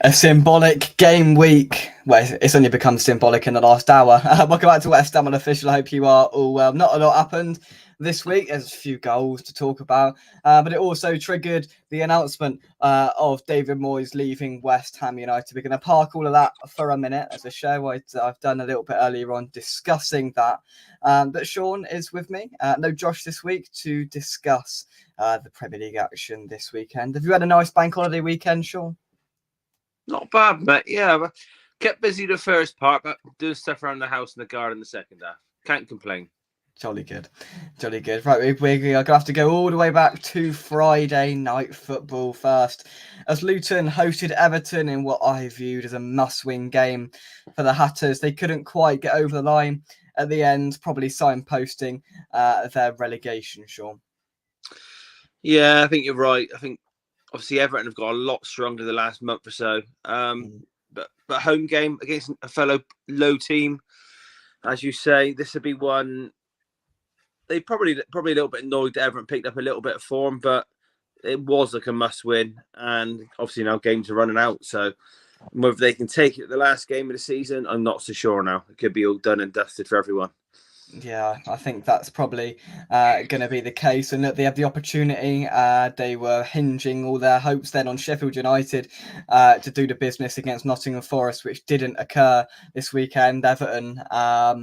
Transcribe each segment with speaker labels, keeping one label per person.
Speaker 1: A symbolic game week. Well, it's only become symbolic in the last hour. Welcome back to West Ham Unofficial. I hope you are all well. Not a lot happened this week. There's a few goals to talk about, but it also triggered the announcement of David Moyes leaving West Ham United. We're going to park all of that for a minute as a show. I've done a little bit earlier on discussing that. But Sean is with me. No Josh this week to discuss the Premier League action this weekend. Have you had a nice bank holiday weekend, Sean?
Speaker 2: Not bad, mate. Yeah, but kept busy the first part, but doing stuff around the house and the garden the second half. Can't complain.
Speaker 1: Jolly good. Jolly good. Right, we're going to have to go all the way back to Friday night football first, as Luton hosted Everton in what I viewed as a must-win game for the Hatters. They couldn't quite get over the line at the end, probably signposting their relegation, Sean.
Speaker 2: Yeah, I think you're right. I think obviously Everton have got a lot stronger the last month or so. But home game against a fellow low team, as you say, this would be one. They probably a little bit annoyed that Everton picked up a little bit of form, but it was like a must win. And obviously now games are running out, so whether they can take it the last game of the season, I'm not so sure now. It could be all done and dusted for everyone.
Speaker 1: Yeah, I think that's probably going to be the case. And look, they have the opportunity. They were hinging all their hopes then on Sheffield United to do the business against Nottingham Forest, which didn't occur this weekend. Everton, are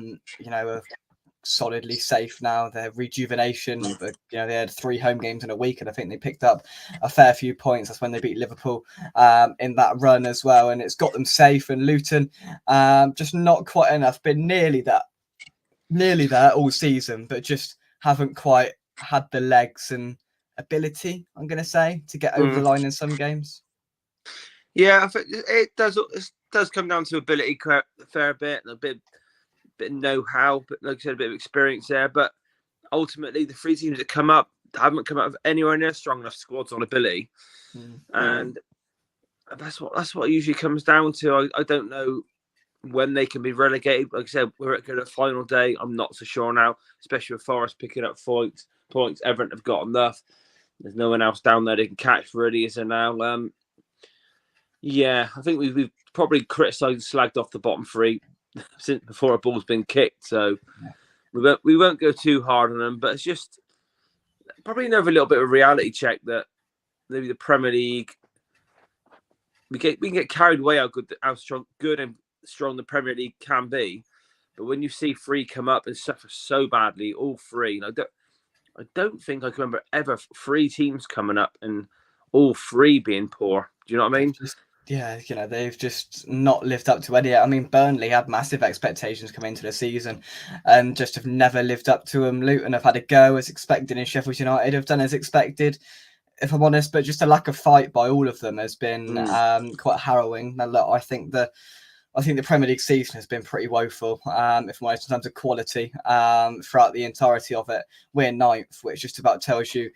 Speaker 1: solidly safe now. Their rejuvenation, but they had 3 home games in a week, and I think they picked up a fair few points. That's when they beat Liverpool in that run as well, and it's got them safe. And Luton, just not quite enough. Been nearly there all season, but just haven't quite had the legs and ability, I'm going to say, to get over the line in some games.
Speaker 2: Yeah, I think it does come down to ability a fair bit, and a bit of know-how, but like I said, a bit of experience there. But ultimately, the 3 teams that come up haven't come up with anywhere near strong enough squads on ability, and that's what it usually comes down to. I don't know when they can be relegated. Like I said, we're at the final day. I'm not so sure now, especially with Forest picking up points. Everton have got enough. There's no one else down there they can catch really, is there now? I think we've probably criticised and slagged off the bottom 3 since before a ball's been kicked. So we won't go too hard on them, but it's just probably another little bit of a reality check that maybe the Premier League, we can get carried away how strong the Premier League can be, but when you see 3 come up and suffer so badly, all 3, and I don't think I can remember ever 3 teams coming up and all 3 being poor. Do you know what I mean?
Speaker 1: They've just not lived up to any. I mean, Burnley had massive expectations coming into the season and just have never lived up to them. Luton have had a go as expected, and Sheffield United have done as expected, if I'm honest, but just a lack of fight by all of them has been quite harrowing. Now, look, I think the Premier League season has been pretty woeful, if I'm honest, in terms of quality throughout the entirety of it. We're 9th, which just about tells you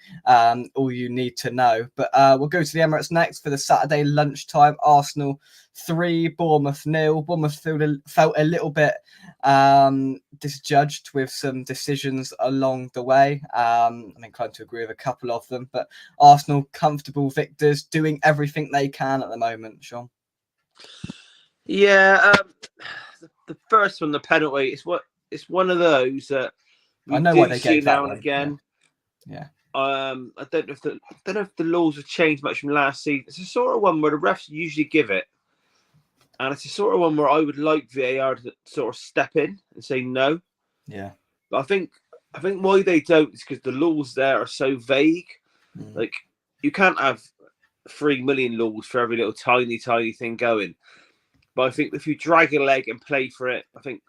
Speaker 1: all you need to know. But we'll go to the Emirates next for the Saturday lunchtime. Arsenal 3, Bournemouth 0. Bournemouth felt a little bit disjudged with some decisions along the way. I'm inclined to agree with a couple of them. But Arsenal, comfortable victors, doing everything they can at the moment, Sean.
Speaker 2: Yeah, the first one, the penalty, it's one of those that we do see now and again.
Speaker 1: Yeah.
Speaker 2: I don't know if the laws have changed much from last season. It's a sort of one where the refs usually give it, and it's a sort of one where I would like VAR to sort of step in and say no.
Speaker 1: Yeah.
Speaker 2: But I think why they don't is because the laws there are so vague. Like, you can't have 3 million laws for every little tiny thing going. But I think if you drag a leg and play for it, I think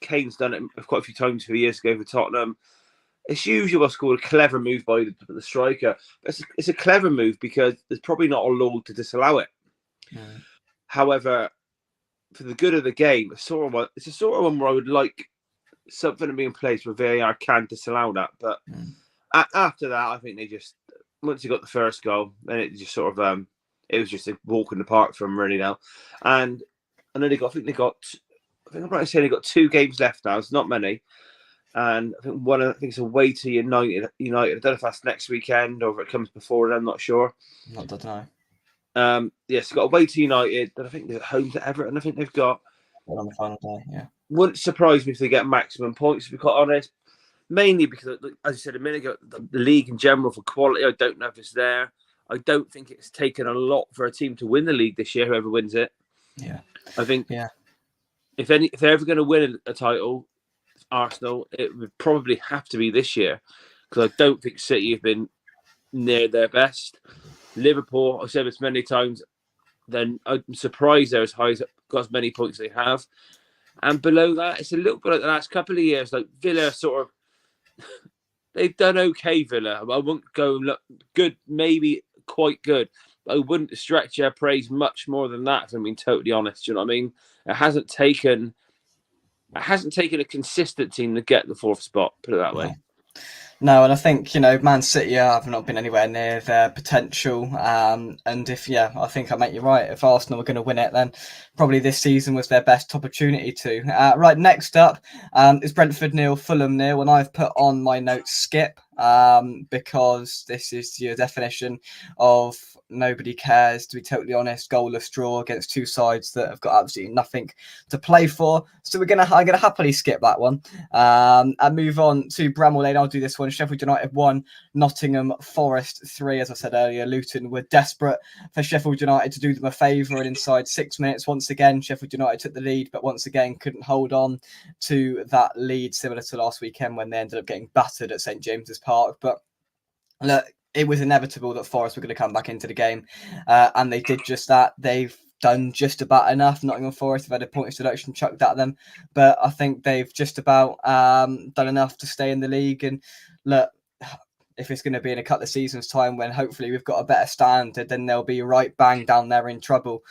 Speaker 2: Kane's done it quite a few times 2 years ago for Tottenham. It's usually what's called a clever move by the striker. It's a clever move because there's probably not a law to disallow it. However, for the good of the game, it's a sort of one where I would like something to be in place where VAR can disallow that. But after that, I think they just, once you got the first goal, then it just sort of it was just a walk in the park for them really now. And I know they got I'm right in saying they got 2 games left now. It's not many. And I think it's away to United. I don't know if that's next weekend or if it comes before, I'm not sure.
Speaker 1: I don't know.
Speaker 2: Yes, got away to United. Then I think they're home to Everton. I think they've got.
Speaker 1: On the final day, yeah.
Speaker 2: Wouldn't surprise me if they get maximum points, to be quite honest. Mainly because, as I said a minute ago, the league in general for quality, I don't know if it's there. I don't think it's taken a lot for a team to win the league this year, whoever wins it.
Speaker 1: Yeah.
Speaker 2: I think
Speaker 1: yeah.
Speaker 2: if they're ever going to win a title, Arsenal, it would probably have to be this year, because I don't think City have been near their best. Liverpool, I've said this many times, then I'm surprised they're as high as got as many points they have. And below that, it's a little bit like the last couple of years. Like Villa, sort of, they've done okay. Villa, I wouldn't go look good, maybe quite good. But I wouldn't stretch their praise much more than that. If I'm being totally honest, do you know what I mean? It hasn't taken a consistent team to get the fourth spot. Put it that way.
Speaker 1: No, and I think, Man City have not been anywhere near their potential. And I think I make you right. If Arsenal were going to win it, then probably this season was their best opportunity to. Right, next up is Brentford 0, Fulham 0, and I've put on my notes skip because this is your definition of nobody cares, to be totally honest. Goalless draw against two sides that have got absolutely nothing to play for. So I'm gonna happily skip that one and move on to Bramall Lane. I'll do this one. Sheffield United 1, Nottingham Forest 3. As I said earlier, Luton were desperate for Sheffield United to do them a favour, and inside 6 minutes, once again, Sheffield United took the lead, but once again couldn't hold on to that lead, similar to last weekend when they ended up getting battered at St James's Park. But look, it was inevitable that Forest were going to come back into the game, and they did just that. They've done just about enough. Nottingham Forest have had a points deduction chucked at them, but I think they've just about done enough to stay in the league. And look, if it's going to be in a couple of seasons' time when hopefully we've got a better standard, then they'll be right bang down there in trouble.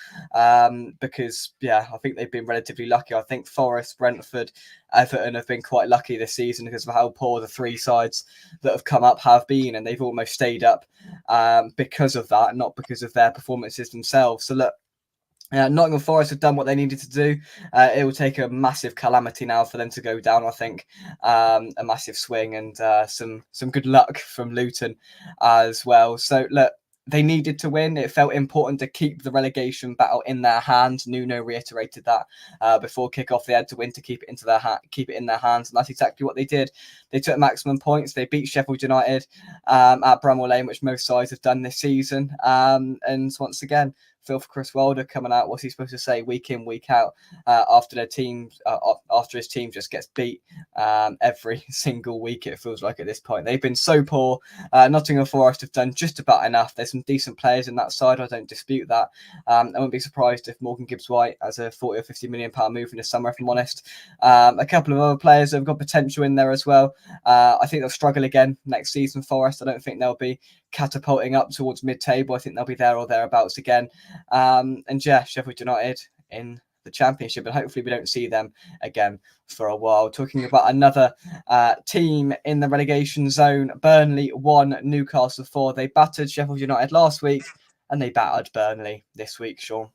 Speaker 1: Because, I think they've been relatively lucky. I think Forest, Brentford, Everton have been quite lucky this season because of how poor the three sides that have come up have been, and they've almost stayed up because of that, not because of their performances themselves. So look, Nottingham Forest have done what they needed to do. It will take a massive calamity now for them to go down, I think. A massive swing and some good luck from Luton as well. So, look, they needed to win. It felt important to keep the relegation battle in their hands. Nuno reiterated that before kickoff. They had to win to keep it in their hands, and that's exactly what they did. They took maximum points. They beat Sheffield United at Bramall Lane, which most sides have done this season. And once again, feel for Chris Wilder coming out. What's he supposed to say week in, week out after his team just gets beat every single week, it feels like at this point. They've been so poor. Nottingham Forest have done just about enough. There's some decent players in that side. I don't dispute that. I wouldn't be surprised if Morgan Gibbs-White has a 40 or 50 million pound move in the summer, if I'm honest. A couple of other players have got potential in there as well. I think they'll struggle again next season, Forest. I don't think they'll be catapulting up towards mid-table. I think they'll be there or thereabouts again. Sheffield United in the Championship, and hopefully we don't see them again for a while. Talking about another team in the relegation zone, Burnley 1, Newcastle 4. They battered Sheffield United last week, and they battered Burnley this week, Sean.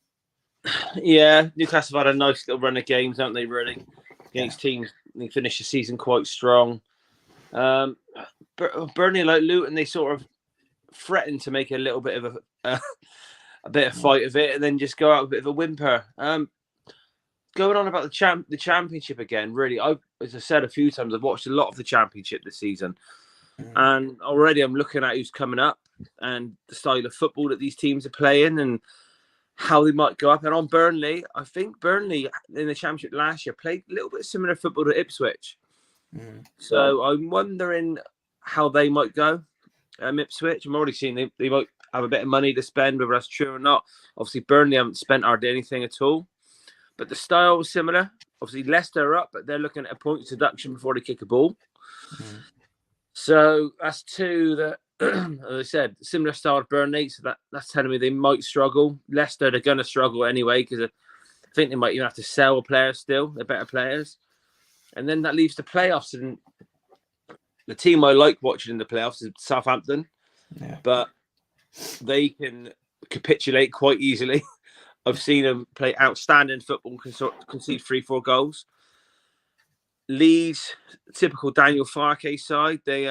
Speaker 2: Yeah, Newcastle have had a nice little run of games, haven't they, really? Against teams, they finished the season quite strong. Burnley, like Luton, they sort of threatened to make a little bit of a bit of fight of it, and then just go out with a bit of a whimper. Going on about the Championship again, really, as I said a few times, I've watched a lot of the Championship this season, and already I'm looking at who's coming up and the style of football that these teams are playing and how they might go up. And on Burnley, I think Burnley in the Championship last year played a little bit similar football to Ipswich. So I'm wondering how they might go. Ipswich, I'm already seeing they might have a bit of money to spend, whether that's true or not. Obviously, Burnley haven't spent hardly anything at all. But the style was similar. Obviously, Leicester are up, but they're looking at a point deduction before they kick a ball. So that's two that, as I said, similar style to Burnley. So that's telling me they might struggle. Leicester, they're going to struggle anyway, because I think they might even have to sell players still. They're better players. And then that leaves the playoffs. And the team I like watching in the playoffs is Southampton. Yeah. But they can capitulate quite easily. I've seen them play outstanding football and concede 3-4 goals. Leeds, typical Daniel Farke side, they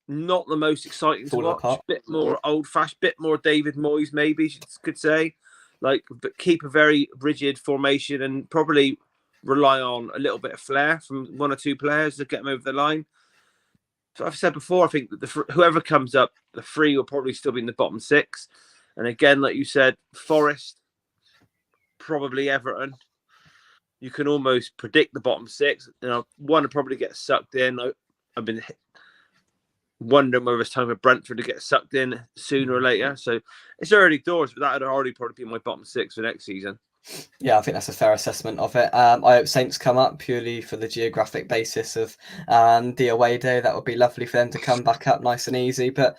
Speaker 2: not the most exciting to
Speaker 1: Falling
Speaker 2: watch.
Speaker 1: apart.
Speaker 2: Bit more old-fashioned, bit more David Moyes, maybe you could say. Like, but keep a very rigid formation and probably rely on a little bit of flair from one or two players to get them over the line. So I've said before, I think that whoever comes up, the three will probably still be in the bottom six. And again, like you said, Forest, probably Everton. You can almost predict the bottom six. One will probably get sucked in. I've been wondering whether it's time for Brentford to get sucked in sooner or later. So it's early doors, but that would already probably be my bottom six for next season.
Speaker 1: Yeah, I think that's a fair assessment of it. I hope Saints come up purely for the geographic basis of the away day. That would be lovely for them to come back up nice and easy. But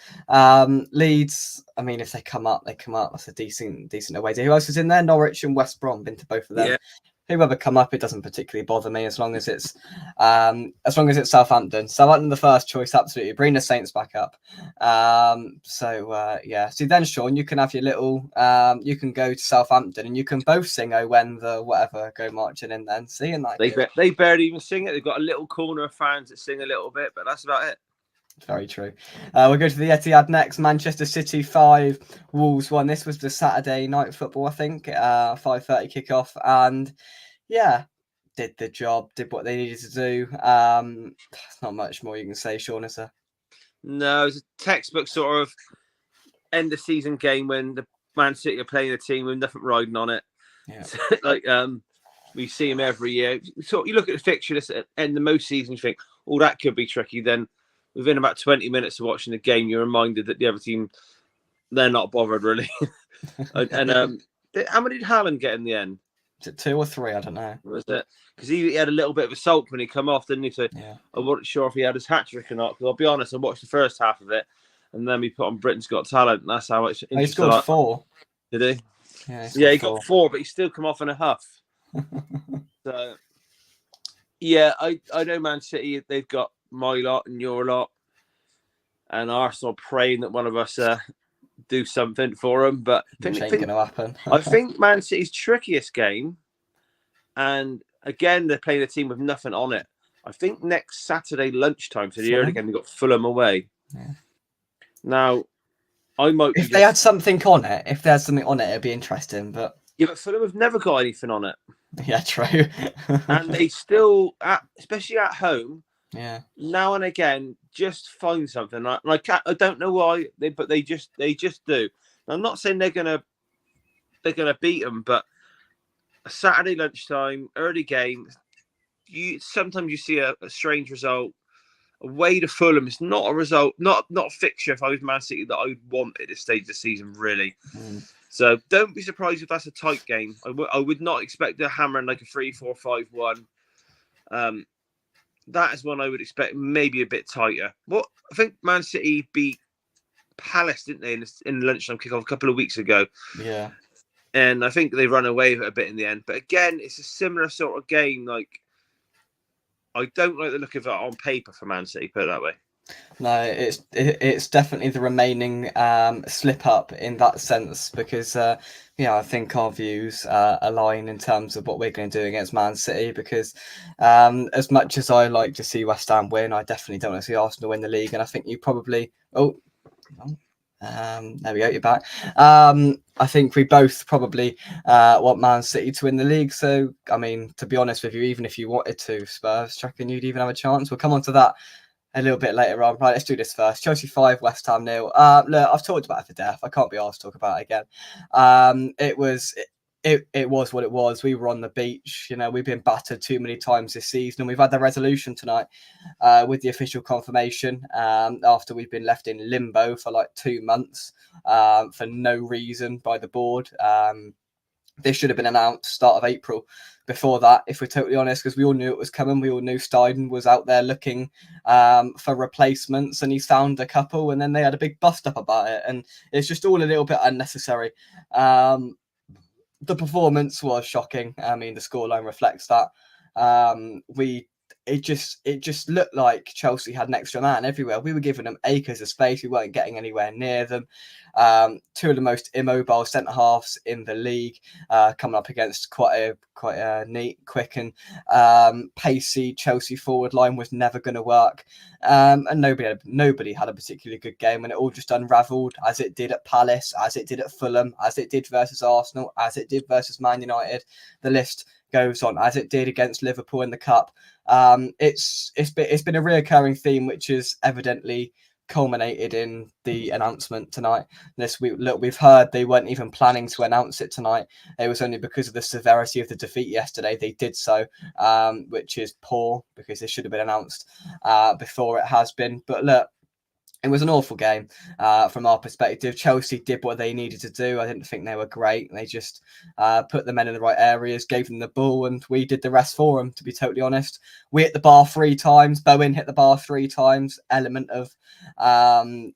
Speaker 1: Leeds, I mean, if they come up, they come up. That's a decent away day. Who else is in there? Norwich and West Brom. Been to both of them. Yeah. Whoever come up, it doesn't particularly bother me as long as it's Southampton. Southampton, the first choice, absolutely. Bring the Saints back up. Yeah. So then, Sean, you can have your little. You can go to Southampton and you can both sing "Oh When the Whatever" go marching in. Then seeing that
Speaker 2: they barely even sing it. They've got a little corner of fans that sing a little bit, but that's about it.
Speaker 1: Very true. We'll go to the Etihad next. Manchester City 5, Wolves 1. This was the Saturday night football, I think. 5:30 kickoff, and yeah, did the job, did what they needed to do. There's not much more you can say, Sean, is there?
Speaker 2: No, it's a textbook sort of end of season game when the Man City are playing a team with nothing riding on it. Yeah. We see them every year. So you look at the fixture list at the end of most seasons, you think, oh, that could be tricky. Then within about 20 minutes of watching the game, you're reminded that the other team, they're not bothered really. and how many did Haaland get in the end?
Speaker 1: Is it 2 or 3? I don't know.
Speaker 2: Was it? Because he had a little bit of a sulk when he come off, didn't he? So yeah. I wasn't sure if he had his hat trick or not. Because I'll be honest, I watched the first half of it, and then we put on Britain's Got Talent, and that's how it's.
Speaker 1: He scored 4.
Speaker 2: Did he?
Speaker 1: Yeah,
Speaker 2: he got 4, but he still come off in a huff. So, yeah, I know Man City. They've got my lot and your lot, and Arsenal praying that one of us do something for them. But
Speaker 1: ain't going to happen.
Speaker 2: I think Man City's trickiest game, and again they're playing a team with nothing on it. I think next Saturday lunchtime, so the early game, they got Fulham away. Yeah. Now, I might.
Speaker 1: If they had something on it, it'd be interesting. But
Speaker 2: yeah, but Fulham have never got anything on it.
Speaker 1: Yeah, true.
Speaker 2: And they still, especially at home,
Speaker 1: yeah,
Speaker 2: now and again, just find something. Like I don't know why, but they just do. I'm not saying they're gonna beat them, but a Saturday lunchtime, early game, sometimes you see a strange result. Away to Fulham, it's not a result, not a fixture if I was Man City that I would want at this stage of the season, really. So don't be surprised if that's a tight game. I would not expect to hammer in like a 3-4-5-1. That is one I would expect maybe a bit tighter. I think Man City beat Palace, didn't they, in the lunchtime kickoff a couple of weeks ago?
Speaker 1: Yeah.
Speaker 2: And I think they run away with it a bit in the end. But again, it's a similar sort of game. Like, I don't like the look of it on paper for Man City, put it that way.
Speaker 1: No, it's definitely the remaining slip up in that sense because I think our views align in terms of what we're going to do against Man City because as much as I like to see West Ham win, I definitely don't want to see Arsenal win the league, and I think you probably there we go, you're back. I think we both probably want Man City to win the league. So, I mean, to be honest with you, even if you wanted to, Spurs, do you reckon you'd even have a chance? We'll come on to that a little bit later on. Right, let's do this first. Chelsea 5, West Ham 0. Look, I've talked about it for death. I can't be asked to talk about it again. It was what it was. We were on the beach. We've been battered too many times this season, and we've had the resolution tonight with the official confirmation after we've been left in limbo for like 2 months for no reason by the board. This should have been announced start of April. Before that, if we're totally honest, because we all knew it was coming. We all knew Steiden was out there looking for replacements, and he's found a couple, and then they had a big bust up about it, and it's just all a little bit unnecessary. The performance was shocking. I mean, the scoreline reflects that. We it just looked like Chelsea had an extra man everywhere. We were giving them acres of space. We weren't getting anywhere near them. Two of the most immobile centre halves in the league, coming up against quite a neat, quick and pacey Chelsea forward line was never going to work. And nobody had a particularly good game, and it all just unravelled as it did at Palace, as it did at Fulham, as it did versus Arsenal, as it did versus Man United. The list goes on, as it did against Liverpool in the Cup. It's been a reoccurring theme, which is evidently culminated in the announcement tonight. We've heard they weren't even planning to announce it tonight. It was only because of the severity of the defeat yesterday they did so, which is poor because it should have been announced before it has been. But look, it was an awful game from our perspective. Chelsea did what they needed to do. I didn't think they were great. They just put the men in the right areas, gave them the ball, and we did the rest for them, to be totally honest. We hit the bar 3 times. Bowen hit the bar 3 times. Element of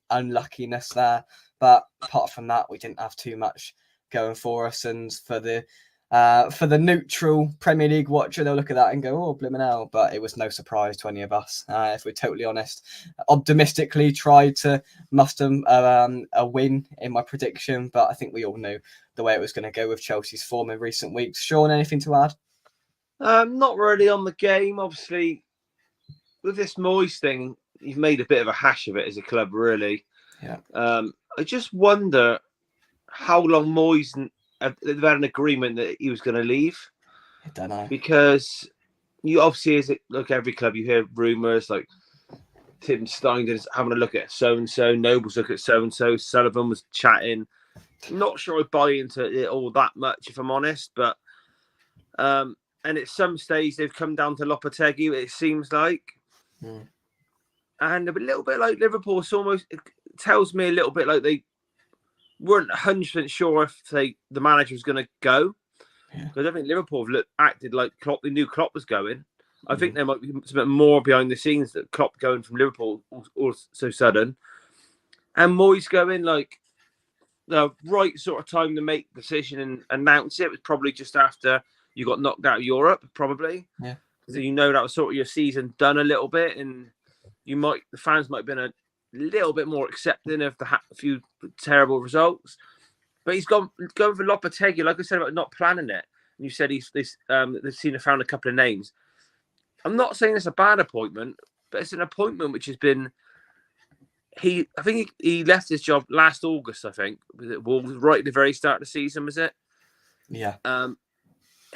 Speaker 1: unluckiness there. But apart from that, we didn't have too much going for us. And for the neutral Premier League watcher, they'll look at that and go, oh, blimmin' hell. But it was no surprise to any of us, if we're totally honest. Optimistically tried to muster a win in my prediction, but I think we all knew the way it was going to go with Chelsea's form in recent weeks. Sean, anything to add?
Speaker 2: Not really on the game. Obviously, with this Moyes thing, you've made a bit of a hash of it as a club, really.
Speaker 1: Yeah.
Speaker 2: I just wonder how long Moyes... They've had an agreement that he was going to leave.
Speaker 1: I don't know.
Speaker 2: Because you obviously, as it look every club, you hear rumours like Tim Steinden's having a look at so-and-so, Noble's look at so-and-so, Sullivan was chatting. Not sure I buy into it all that much, if I'm honest. But and at some stage, they've come down to Lopetegui, it seems like.
Speaker 1: Mm.
Speaker 2: And a little bit like Liverpool, it tells me a little bit like they weren't 100% sure if the manager was going to go. Because I think Liverpool have acted like Klopp. They knew Klopp was going. I think there might be something more behind the scenes that Klopp going from Liverpool all so sudden. And Moyes going like the right sort of time to make the decision and announce it was probably just after you got knocked out of Europe, probably.
Speaker 1: Yeah.
Speaker 2: Because that was sort of your season done a little bit, and the fans might have been a little bit more accepting of a few terrible results, but he's going for Lopetegui. Like I said about not planning it, and you said they've found a couple of names. I'm not saying it's a bad appointment, but it's an appointment which has been. I think he left his job last August. I think Wolves right at the very start of the season, was it?
Speaker 1: Yeah.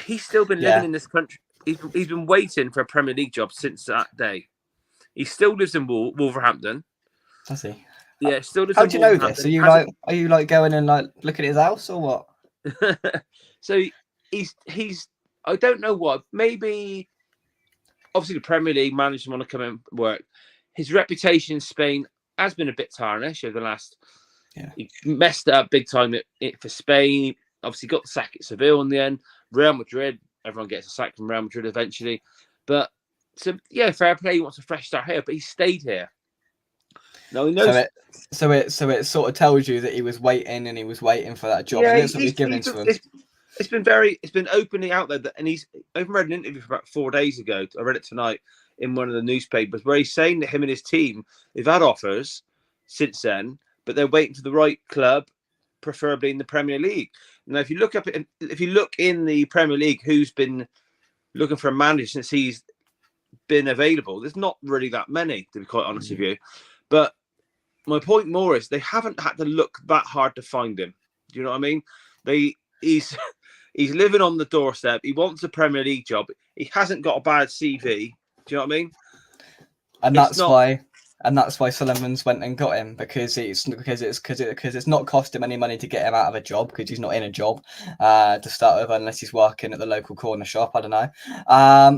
Speaker 2: He's still been living in this country. He's been waiting for a Premier League job since that day. He still lives in Wolverhampton.
Speaker 1: Does he?
Speaker 2: Yeah, still does.
Speaker 1: How do you know this? Are you going and like looking at his house or what?
Speaker 2: So he's I don't know what. Maybe obviously the Premier League managers want to come and work. His reputation in Spain has been a bit tarnished over the last.
Speaker 1: Yeah.
Speaker 2: He messed up big time for Spain. Obviously got the sack at Seville in the end. Real Madrid, everyone gets a sack from Real Madrid eventually. But fair play. He wants a fresh start here, but he stayed here. No, he knows.
Speaker 1: So it sort of tells you that he was waiting for that job.
Speaker 2: Yeah,
Speaker 1: and it's given to him.
Speaker 2: It's been openly out there I even read an interview about 4 days ago. I read it tonight in one of the newspapers where he's saying that him and his team, they've had offers since then, but they're waiting for the right club, preferably in the Premier League. Now, if you look in the Premier League, who's been looking for a manager since he's been available, there's not really that many, to be quite honest with you. But my point more is they haven't had to look that hard to find him. Do you know what I mean? He's living on the doorstep. He wants a Premier League job. He hasn't got a bad CV. Do you know what I mean?
Speaker 1: And that's why Sullivan's went and got him, because it's not cost him any money to get him out of a job, because he's not in a job to start with, unless he's working at the local corner shop. I don't know.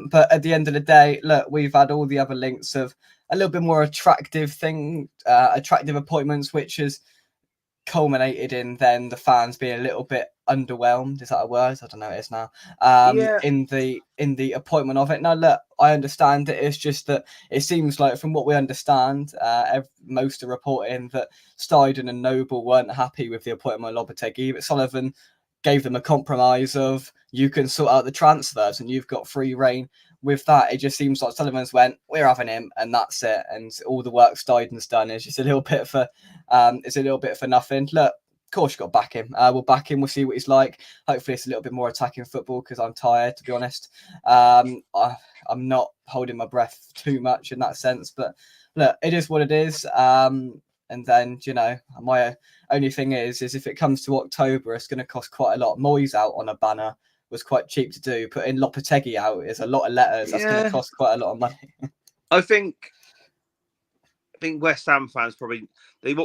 Speaker 1: But at the end of the day, look, we've had all the other links of a little bit more attractive appointments, which has culminated in then the fans being a little bit underwhelmed. Is that a word? I don't know. It is now. In the appointment of it. Now, look, I understand it. It's just that it seems like, from what we understand, most are reporting that Steiden and Noble weren't happy with the appointment of Lopetegui, but Sullivan gave them a compromise of, you can sort out the transfers and you've got free reign with that, it just seems like Sullivan's went, we're having him, and that's it, and all the work's died and done. It's just a little bit for nothing. Look, of course you've got to back him. We'll back him. We'll see what he's like. Hopefully it's a little bit more attacking football because I'm tired, to be honest. I'm not holding my breath too much in that sense. But look, it is what it is. And then, my only thing is if it comes to October, it's going to cost quite a lot. Moyes out on a banner was quite cheap to do. Putting Lopetegui out is a lot of letters. That's going to cost quite a lot of money.
Speaker 2: I think West Ham fans probably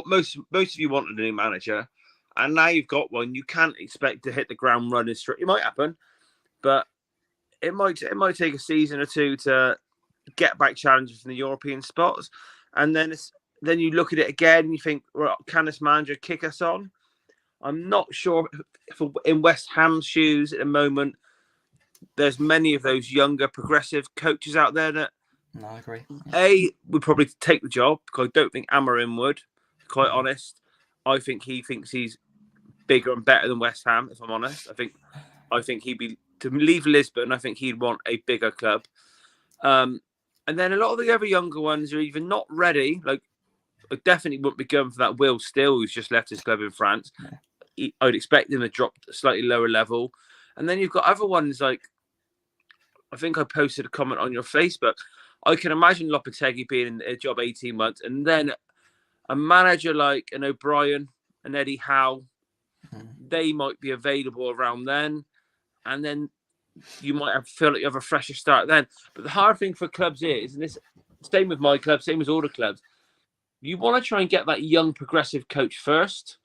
Speaker 2: most of you wanted a new manager. And now you've got one, you can't expect to hit the ground running straight. It might happen, but it might take a season or two to get back challenges from the European spots. And then you look at it again and you think, well, can this manager kick us on? I'm not sure if in West Ham's shoes at the moment, there's many of those younger progressive coaches out there that
Speaker 1: I agree.
Speaker 2: Would probably take the job, because I don't think Amorim would, quite honest. I think he thinks he's bigger and better than West Ham, if I'm honest. I think he'd be, to leave Lisbon, I think he'd want a bigger club. And then a lot of the other younger ones are even not ready. Like, I definitely wouldn't be going for that Will Still, who's just left his club in France. I'd expect him to drop a slightly lower level. And then you've got other ones like, I think I posted a comment on your Facebook. I can imagine Lopetegui being in a job 18 months, and then a manager like an O'Brien and Eddie Howe, they might be available around then. And then you might feel like you have a fresher start then. But the hard thing for clubs is, and this same with my club, same as all the clubs, you want to try and get that young progressive coach first,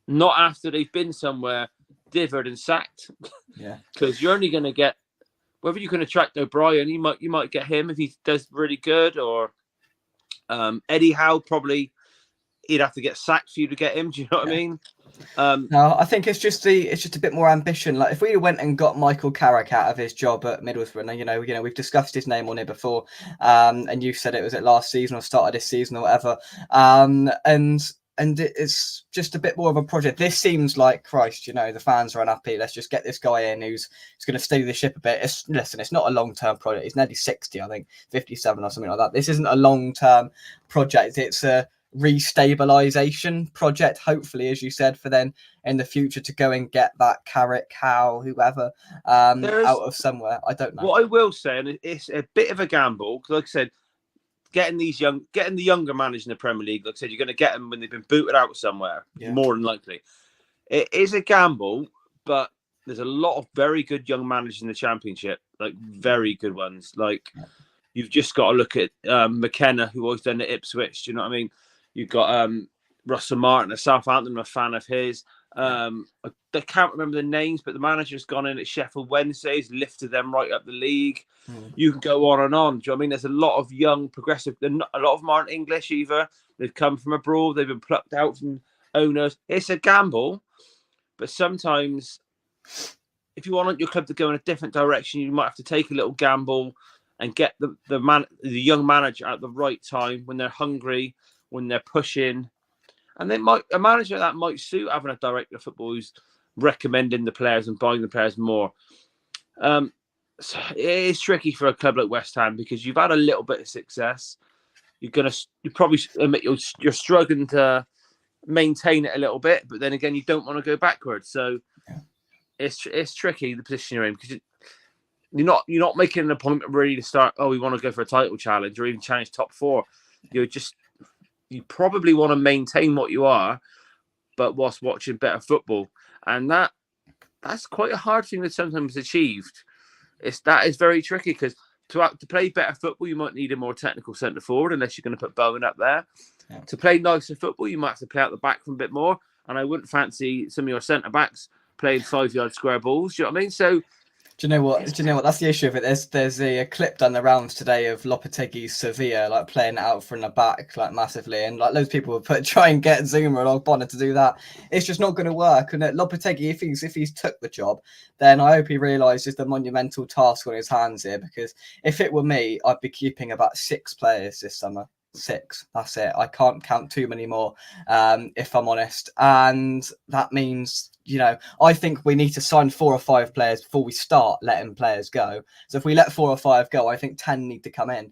Speaker 2: not after they've been somewhere, dithered and sacked.
Speaker 1: Yeah.
Speaker 2: Because you're only going to get, whether you can attract O'Brien, you might get him if he does really good, or Eddie Howe, probably he'd have to get sacked for you to get him. Do you know what I mean?
Speaker 1: No, I think it's just a bit more ambition. Like if we went and got Michael Carrick out of his job at Middlesbrough, we've discussed his name on it before, and you said it was at last season or started this season or whatever, and it's just a bit more of a project. This seems like, Christ, the fans are unhappy. Let's just get this guy in who's going to steady the ship a bit. It's not a long-term project. He's nearly 60, I think, 57 or something like that. This isn't a long-term project. It's a restabilization project, hopefully, as you said, for then in the future to go and get that Carrick, Howe, whoever, out of somewhere. I don't know.
Speaker 2: What I will say, and it's a bit of a gamble, because like I said, getting the younger managers in the Premier League, like I said, you're going to get them when they've been booted out somewhere, more than likely. It is a gamble, but there's a lot of very good young managers in the Championship, like very good ones. Like you've just got to look at McKenna, who always done at Ipswich. Do you know what I mean? You've got Russell Martin at Southampton. I'm a fan of his. I can't remember the names, but the manager's gone in at Sheffield Wednesdays, lifted them right up the league. You can go on and on. Do you know what I mean? There's a lot of young, progressive. A lot of them aren't English either. They've come from abroad. They've been plucked out from owners. It's a gamble, but sometimes if you want your club to go in a different direction, you might have to take a little gamble and get the young manager at the right time when they're hungry, when they're pushing. And a manager that might suit having a director of football who's recommending the players and buying the players more. So it is tricky for a club like West Ham because you've had a little bit of success. You probably admit you're struggling to maintain it a little bit, but then again, you don't want to go backwards. So it's tricky, the position you're in, because you're not making an appointment really to start. Oh, we want to go for a title challenge or even challenge top four. You probably want to maintain what you are, but whilst watching better football, and that's quite a hard thing to sometimes achieved. That is very tricky because to play better football, you might need a more technical centre forward, unless you're going to put Bowen up there. Yeah. To play nicer football, you might have to play out the back from a bit more, and I wouldn't fancy some of your centre backs playing 5-yard square balls. Do you know what I mean? So.
Speaker 1: Do you know what? That's the issue of it. There's a clip done the rounds today of Lopetegui's Sevilla, like playing it out from the back, like massively, and like loads of people would try and get Zuma or Ogbonna to do that. It's just not going to work. And Lopetegui, if he's took the job, then I hope he realises the monumental task on his hands here. Because if it were me, I'd be keeping about 6 players this summer. 6. That's it. I can't count too many more, if I'm honest. And that means I think we need to sign 4 or 5 players before we start letting players go. So if we let 4 or 5 go, I think 10 need to come in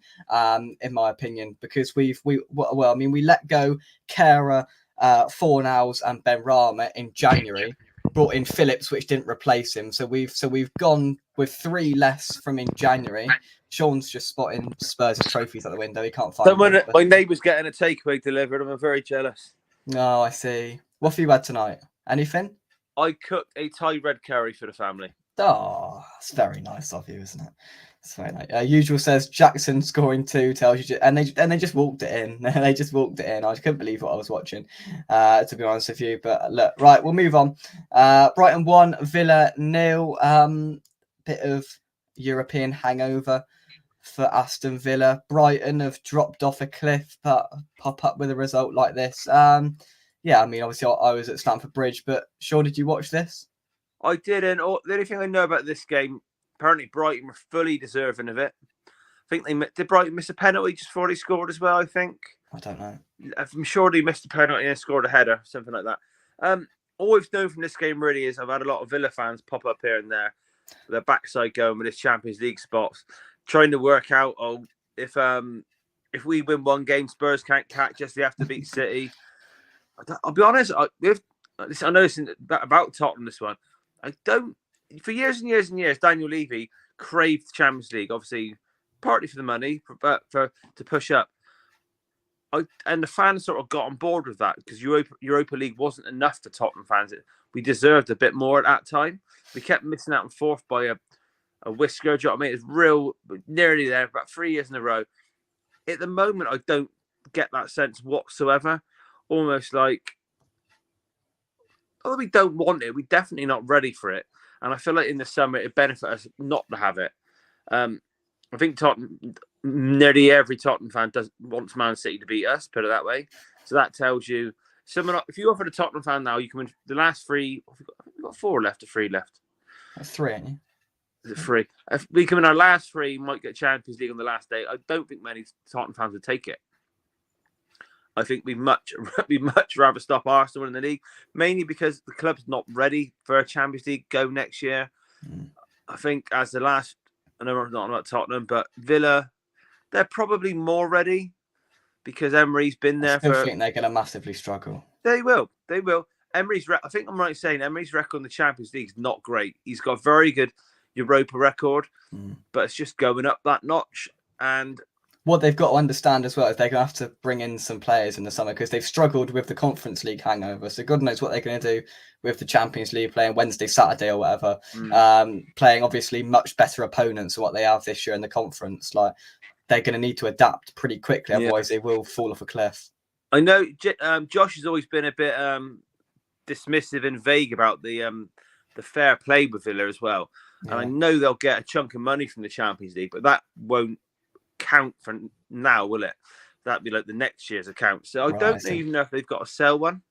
Speaker 1: my opinion, because we let go Kera, Fornals and Ben Rama in January, brought in Phillips, which didn't replace him. So we've gone with 3 less from in January. Sean's just spotting Spurs' trophies out the window. He can't find them.
Speaker 2: My neighbour's getting a takeaway delivered. I'm very jealous.
Speaker 1: No, I see. What have you had tonight? Anything?
Speaker 2: I cooked a Thai red curry for the family.
Speaker 1: Oh, it's very nice of you, isn't it? It's very nice. Usual says Jackson scoring 2 tells you, and they just walked it in. They just walked it in. I couldn't believe what I was watching, to be honest with you. But look, right, we'll move on. Brighton 1, Villa 0. Bit of European hangover for Aston Villa. Brighton have dropped off a cliff, but pop up with a result like this. Yeah, I mean, obviously I was at Stamford Bridge, but Sean, did you watch this?
Speaker 2: I didn't. The only thing I know about this game, apparently Brighton were fully deserving of it. I think did Brighton miss a penalty just before they scored as well, I think?
Speaker 1: I don't know.
Speaker 2: I'm sure they missed a penalty and scored a header, something like that. All I've known from this game really is I've had a lot of Villa fans pop up here and there, with their backside going with this Champions League spots, trying to work out, if we win one game, Spurs can't catch us, they have to beat City. I'll be honest, I know this about Tottenham, this one. I don't, for years and years and years, Daniel Levy craved the Champions League, obviously, partly for the money, but to push up. And the fans sort of got on board with that, because Europa League wasn't enough for Tottenham fans. We deserved a bit more at that time. We kept missing out on 4th by a whisker. Do you know what I mean? It's real, nearly there, about 3 years in a row. At the moment, I don't get that sense whatsoever. Almost like, although we don't want it, we're definitely not ready for it. And I feel like in the summer, it'd benefit us not to have it. I think nearly every Tottenham fan wants Man City to beat us, put it that way. So that tells you, if you offer a Tottenham fan now, you can win the last 3. We've got 4 left or 3 left.
Speaker 1: That's 3, ain't you?
Speaker 2: Is it 3? If we come in our last 3, might get Champions League on the last day. I don't think many Tottenham fans would take it. I think we'd much rather stop Arsenal in the league, mainly because the club's not ready for a Champions League go next year. I think as the last, I know we're not about Tottenham, but Villa, they're probably more ready because Emery's been there
Speaker 1: I think they're going to massively struggle.
Speaker 2: They will. Emery's, I think I'm right in saying Emery's record in the Champions League is not great. He's got a very good Europa record, but it's just going up that notch. And
Speaker 1: what they've got to understand as well is they're going to have to bring in some players in the summer, because they've struggled with the Conference League hangover. So God knows what they're going to do with the Champions League, playing Wednesday, Saturday or whatever, playing obviously much better opponents than what they have this year in the conference. Like, they're going to need to adapt pretty quickly, otherwise they will fall off a cliff.
Speaker 2: I know Josh has always been a bit dismissive and vague about the fair play with Villa as well. And I know they'll get a chunk of money from the Champions League, but that won't count for now, will it? That'd be like the next year's account. So I don't even know if they've got to sell one.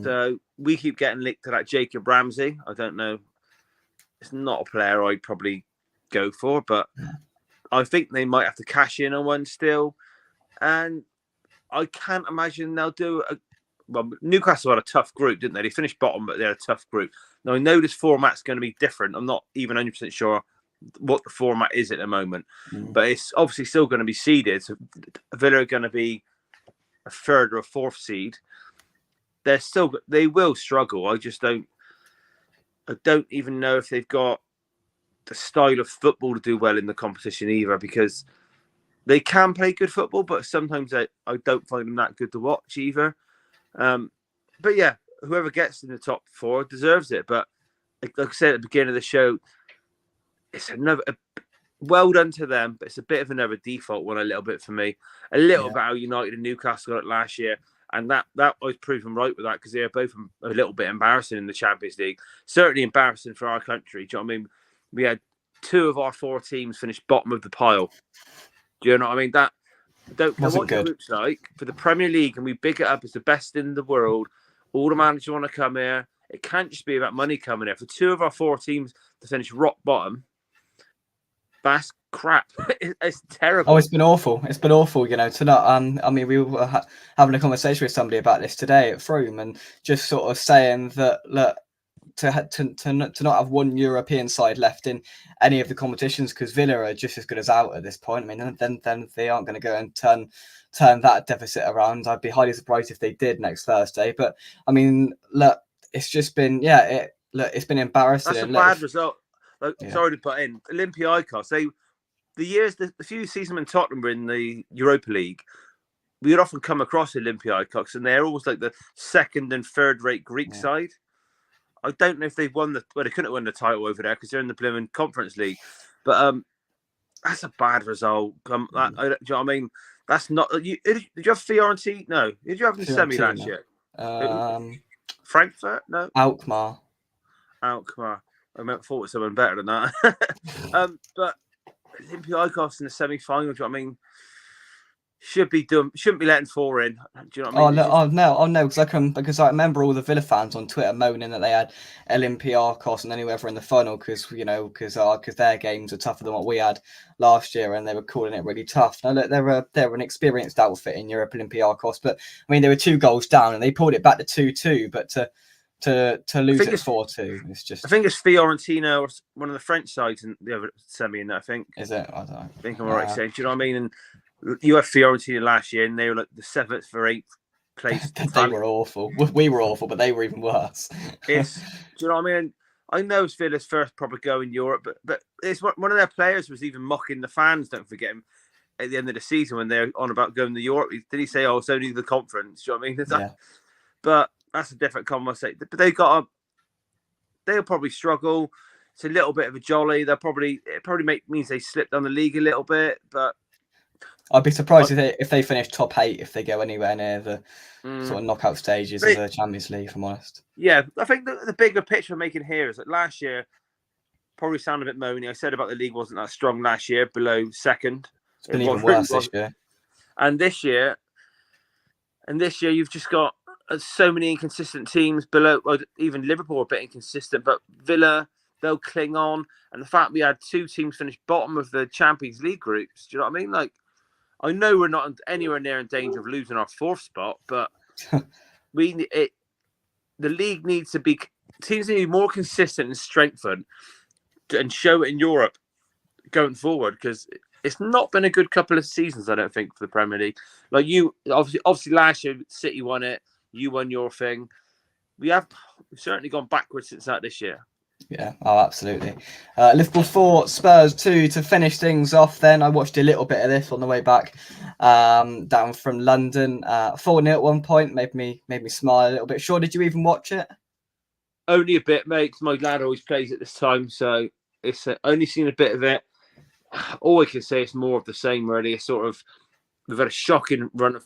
Speaker 2: So we keep getting linked to that Jacob Ramsey. I don't know. It's not a player I'd probably go for, but I think they might have to cash in on one still. And I can't imagine they'll do well, Newcastle had a tough group, didn't they? They finished bottom, but they had a tough group. Now, I know this format's going to be different. I'm not even 100% sure what the format is at the moment, but it's obviously still going to be seeded. So Villa are going to be a 3rd or a 4th seed. They will struggle. I don't even know if they've got the style of football to do well in the competition either, because they can play good football, but sometimes I don't find them that good to watch either. But yeah, whoever gets in the top 4 deserves it. But like I said at the beginning of the show, it's well done to them, but it's a bit of another default one a little bit for me. A little bit how United and Newcastle got it last year. And that was proven right with that, because they are both a little bit embarrassing in the Champions League. Certainly embarrassing for our country. Do you know what I mean? We had 2 of our 4 teams finish bottom of the pile. Do you know what I mean? That don't care what it looks like for the Premier League, and we big it up as the best in the world. All the managers want to come here. It can't just be about money coming here. For 2 of our 4 teams to finish rock bottom, that's crap. It's terrible.
Speaker 1: Oh, it's been awful. It's been awful, to not. I mean, we were having a conversation with somebody about this today at Froome, and just sort of saying that, look, to not have one European side left in any of the competitions, because Villa are just as good as out at this point. I mean, then they aren't going to go and turn that deficit around. I'd be highly surprised if they did next Thursday. But I mean, look, it's just been it's been embarrassing.
Speaker 2: That's a bad result. Sorry to put in Olympiacos. The few seasons when Tottenham were in the Europa League, we would often come across Olympiacos, and they're always like the second and third rate Greek side. I don't know if they've won they couldn't win the title over there because they're in the Blooming Conference League. But that's a bad result. Do you know what I mean? That's not. Did you have Fiorentina? No. Did you have the semi last year? Frankfurt? No.
Speaker 1: Alkmaar.
Speaker 2: I thought it was someone better than that. But Olympiacos in the semi-final. Do you know what I mean? Shouldn't be letting 4 in. Do you know what I mean? Because
Speaker 1: I remember all the Villa fans on Twitter moaning that they had Olympiacos and anywhere in the final because their games are tougher than what we had last year, and they were calling it really tough. Now look, they're an experienced outfit in Europe, Olympiacos, but I mean they were 2 goals down and they pulled it back to 2-2, but to lose it 4-2, it's just.
Speaker 2: I think it's Fiorentina or one of the French sides in the other semi in that. I think.
Speaker 1: Is it? I don't know.
Speaker 2: I think I'm right saying. Do you know what I mean? And you had Fiorentina last year, and they were like the 7th or 8th place.
Speaker 1: They were awful. We were awful, but they were even worse.
Speaker 2: Do you know what I mean? I know it's Villa's first proper go in Europe, but it's one of their players was even mocking the fans. Don't forget him at the end of the season when they're on about going to Europe. Did he say, "Oh, it's only the conference"? Do you know what I mean? But that's a different conversation. But they'll probably struggle. It's a little bit of a jolly. It probably means they slip down the league a little bit, but.
Speaker 1: I'd be surprised if they finish top 8 if they go anywhere near the sort of knockout stages of the Champions League, if I'm honest.
Speaker 2: Yeah, I think the bigger picture I'm making here is that last year, probably sound a bit moany. I said about the league wasn't that strong last year, below second.
Speaker 1: It's been even worse this year.
Speaker 2: And this year, you've just got so many inconsistent teams below. Well, even Liverpool are a bit inconsistent, but Villa, they'll cling on. And the fact we had 2 teams finish bottom of the Champions League groups, do you know what I mean? Like, I know we're not anywhere near in danger of losing our 4th spot, but the league needs to be teams need to be more consistent and strengthened and show it in Europe going forward, because it's not been a good couple of seasons, I don't think, for the Premier League. Like you, obviously last year City won it, you won your thing. We've certainly gone backwards since that this year.
Speaker 1: Yeah, absolutely. Liverpool 4, Spurs 2 to finish things off. Then I watched a little bit of this on the way back down from London. 4-0 at one point made me smile a little bit. Sure, did you even watch it?
Speaker 2: Only a bit, mate. My lad always plays at this time, so it's only seen a bit of it. All I can say is more of the same, really. We've had a shocking run of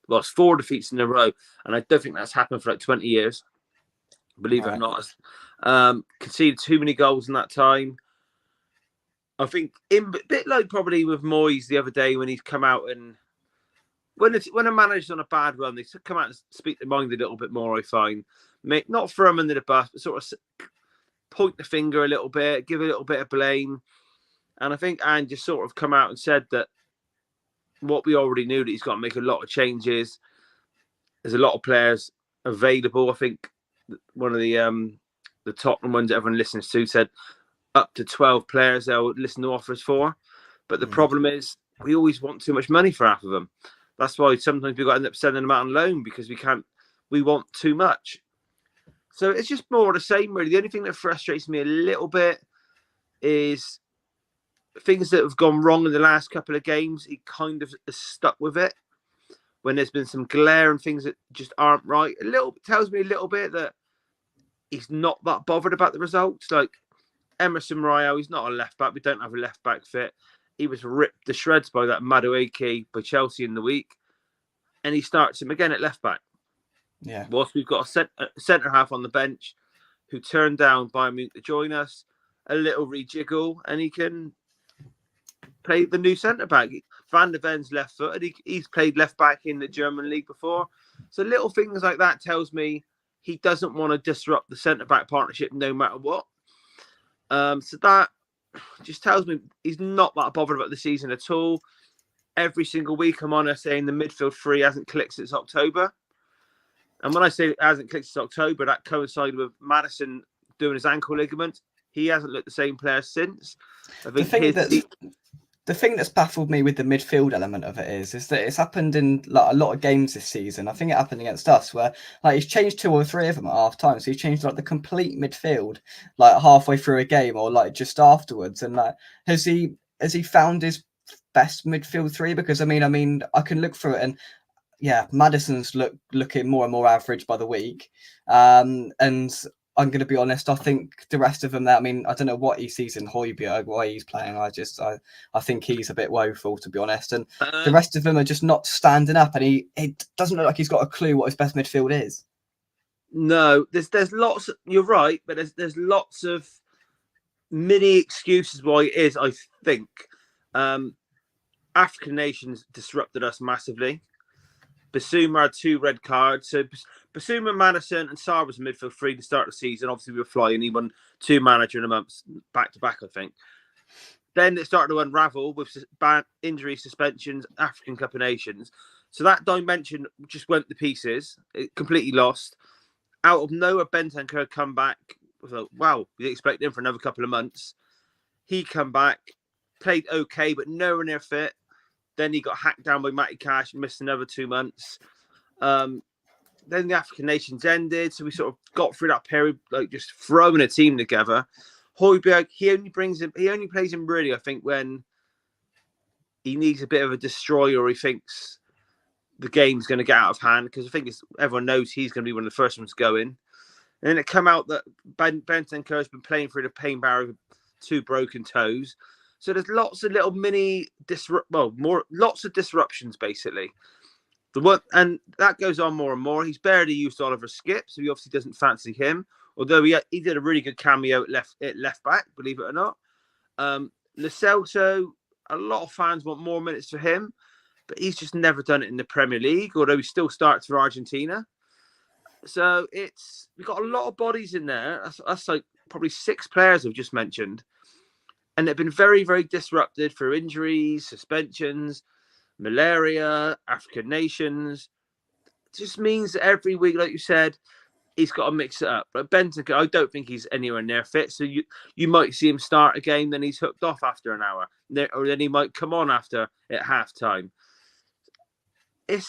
Speaker 2: it's 4 defeats in a row, and I don't think that's happened for like 20 years. Believe it or not. Conceded too many goals in that time. I think a bit like probably with Moyes the other day when he's come out and when a manager's on a bad run, they come out and speak their mind a little bit more. I find, not throw them under the bus, but sort of point the finger a little bit, give a little bit of blame. And I think Ange just sort of come out and said that what we already knew, that he's got to make a lot of changes. There's a lot of players available. I think one of the Tottenham ones that everyone listens to said up to 12 players they'll listen to offers for. But the problem is we always want too much money for half of them. That's why sometimes we've got to end up sending them out on loan, because we want too much. So it's just more of the same, really. The only thing that frustrates me a little bit is things that have gone wrong in the last couple of games. He kind of is stuck with it when there's been some glare and things that just aren't right. Tells me a little bit that he's not that bothered about the results. Like Emerson Royal, he's not a left back. We don't have a left back fit. He was ripped to shreds by that Madueke by Chelsea in the week, and he starts him again at left back.
Speaker 1: Yeah.
Speaker 2: Whilst we've got a centre half on the bench who turned down Bayern Munich to join us, a little rejiggle, and he can play the new centre back. Van der Ven's left footed. He's played left back in the German league before. So little things like that tells me he doesn't want to disrupt the centre back partnership no matter what. So that just tells me he's not that bothered about the season at all. Every single week I'm on saying the midfield 3 hasn't clicked since October. And when I say it hasn't clicked since October, that coincided with Maddison doing his ankle ligament. He hasn't looked the same player since. I
Speaker 1: The
Speaker 2: think
Speaker 1: thing that's baffled me with the midfield element of it is that it's happened in like a lot of games this season. I think it happened against us where like he's changed 2 or 3 of them at half time. So he's changed like the complete midfield like halfway through a game or like just afterwards. And like has he found his best midfield three? Because I mean I can look through it and yeah, Maddison's looking more and more average by the week. And I'm going to be honest, I think the rest of them there, I mean, I don't know what he sees in Højbjerg, why he's playing. I think he's a bit woeful, to be honest. And the rest of them are just not standing up. And it doesn't look like he's got a clue what his best midfield is.
Speaker 2: No, there's lots. You're right, but there's lots of mini excuses why it is. I think African nations disrupted us massively. Basuma had 2 red cards. So Basuma, Maddison, and Sarr was midfield 3 to start the season. Obviously, we were flying. He won 2 manager in a month, back to back, I think. Then it started to unravel with injury, suspensions, African Cup of Nations. So that dimension just went to pieces. It completely lost. Out of nowhere, Bentancur had come back. I thought, wow, we didn't expect him for another couple of months. He come back, played okay, but nowhere near fit. Then he got hacked down by Matty Cash, missed another 2 months. Then the African nations ended, so we sort of got through that period, like just throwing a team together. Højbjerg, he only plays him really, I think, when he needs a bit of a destroyer, or he thinks the game's going to get out of hand, because I think everyone knows he's going to be one of the first ones going. And then it come out that Bentancur has been playing through the pain barrier with 2 broken toes. So there's lots of little lots of disruptions basically. And that goes on more and more. He's barely used Oliver Skip, so he obviously doesn't fancy him. Although he did a really good cameo at left back, believe it or not. Lo Celso, a lot of fans want more minutes for him, but he's just never done it in the Premier League. Although he still starts for Argentina. So we've got a lot of bodies in there. That's like probably 6 players I've just mentioned. And they've been very, very disrupted through injuries, suspensions, malaria, African nations. It just means that every week, like you said, he's got to mix it up. But Bentancur, I don't think he's anywhere near fit. So you might see him start a game, then he's hooked off after an hour. Or then he might come on after at halftime. It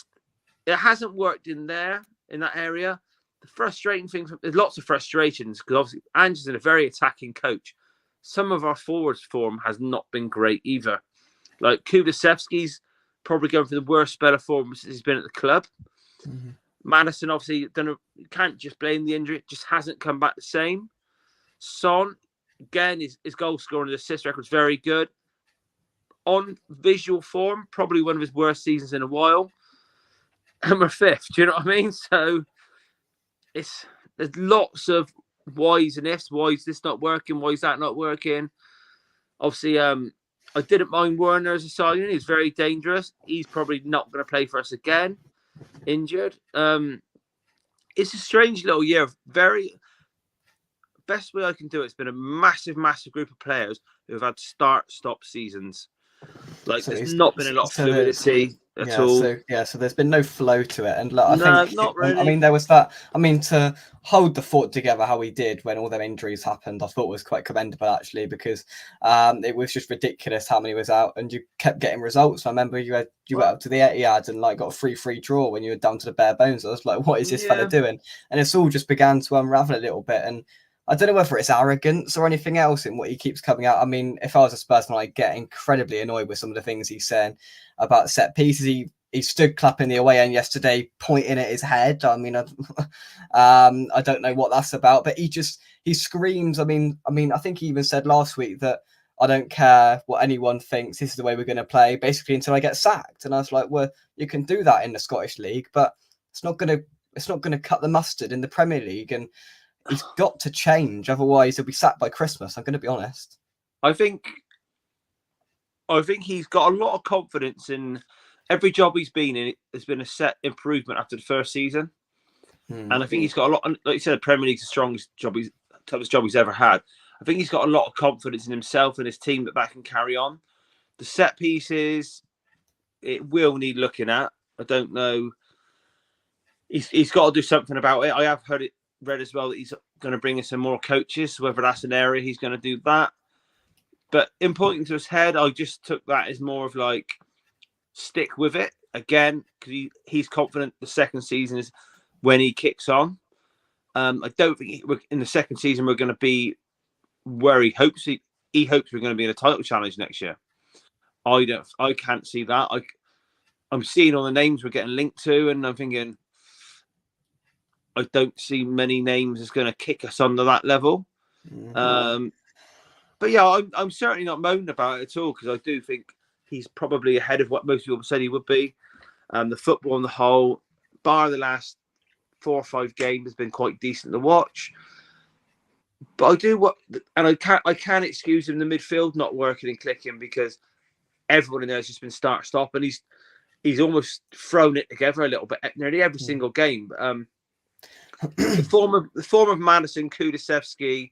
Speaker 2: hasn't worked in that area. The frustrating thing, there's lots of frustrations, because obviously Ange's a very attacking coach. Some of our forwards form has not been great either. Like Kulusevski's probably going for the worst spell of form since he's been at the club. Mm-hmm. Maddison, obviously, you can't just blame the injury. It just hasn't come back the same. Son, again, his goal scoring and assist record is very good. On visual form, probably one of his worst seasons in a while. And we're 5th. Do you know what I mean? So there's lots of whys and ifs. Why is this not working? Why is that not working? Obviously, I didn't mind Werner as a signing. He's very dangerous. He's probably not going to play for us again, injured. It's a strange little year. Best way I can do it, it's been a massive, massive group of players who have had start-stop seasons. Like, so there's not been a lot of fluidity at all.
Speaker 1: So there's been no flow to it. And like,
Speaker 2: I think, not really.
Speaker 1: I mean, there was that. I mean, to hold the fort together how he did when all them injuries happened, I thought was quite commendable, actually, because it was just ridiculous how many was out, and you kept getting results. I remember you went up to the Etihad and like got a 3-3 draw when you were down to the bare bones. I was like, what is this fella doing? And it's all just began to unravel a little bit. And I don't know whether it's arrogance or anything else in what he keeps coming out. I mean, if I was a Spurs fan, I'd get incredibly annoyed with some of the things he's saying about set pieces. He stood clapping the away end yesterday, pointing at his head. I mean, I don't know what that's about, but he screams. I mean, I think he even said last week that I don't care what anyone thinks. This is the way we're going to play, basically until I get sacked. And I was like, well, you can do that in the Scottish League, but it's not going to cut the mustard in the Premier League. And he's got to change, otherwise he'll be sacked by Christmas. I'm going to be honest.
Speaker 2: I think he's got a lot of confidence in every job he's been in. There's been a set improvement after the first season, and I think he's got a lot. Like you said, the Premier League's the strongest job, toughest job he's ever had. I think he's got a lot of confidence in himself and his team that can carry on. The set pieces, it will need looking at. I don't know. he's got to do something about it. I have read as well that he's going to bring in some more coaches. Whether that's an area he's going to do that. But in pointing to his head, I just took that as more of like, stick with it again, because he's confident the second season is when he kicks on. I don't think in the second season we're going to be where he hopes we're going to be in a title challenge next year. I can't see that. I'm seeing all the names we're getting linked to, and I'm thinking I don't see many names that's going to kick us under that level. Mm-hmm. But yeah, I'm certainly not moaning about it at all, because I do think he's probably ahead of what most people said he would be. The football on the whole, bar the last 4 or 5 games, has been quite decent to watch. But I can't excuse him the midfield not working and clicking, because everyone in there has just been start-stop, and he's almost thrown it together a little bit nearly every single game. The form of Madison, Kulusevski,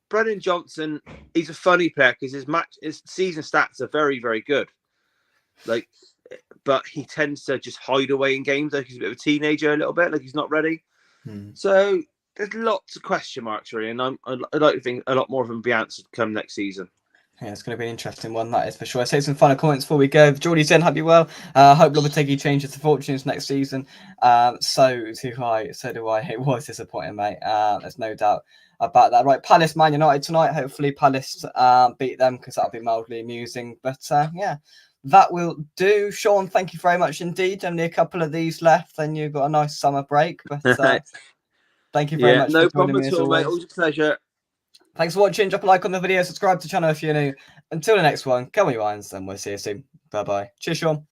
Speaker 2: Brennan Johnson, he's a funny player because his season stats are very, very good. But he tends to just hide away in games, like he's a bit of a teenager, a little bit, like he's not ready. So there's lots of question marks, really, and I'd like to think a lot more of them be answered come next season.
Speaker 1: Yeah, it's going to be an interesting one, that is for sure. I'll say some final comments before we go. Geordie Zen, hope you well. Hope Lopetegui changes the fortunes next season. So do I. It was disappointing, mate. There's no doubt about that. Right, Palace, Man United tonight. Hopefully Palace beat them, because that'll be mildly amusing. But yeah, that will do. Sean, thank you very much indeed. Only a couple of these left, then you've got a nice summer break. But thank you very much for joining me, as always.
Speaker 2: Mate. Always a pleasure.
Speaker 1: Thanks for watching. Drop a like on the video, subscribe to the channel if you're new. Until the next one, come on, you irons, and we'll see you soon. Bye-bye. Cheers, Sean.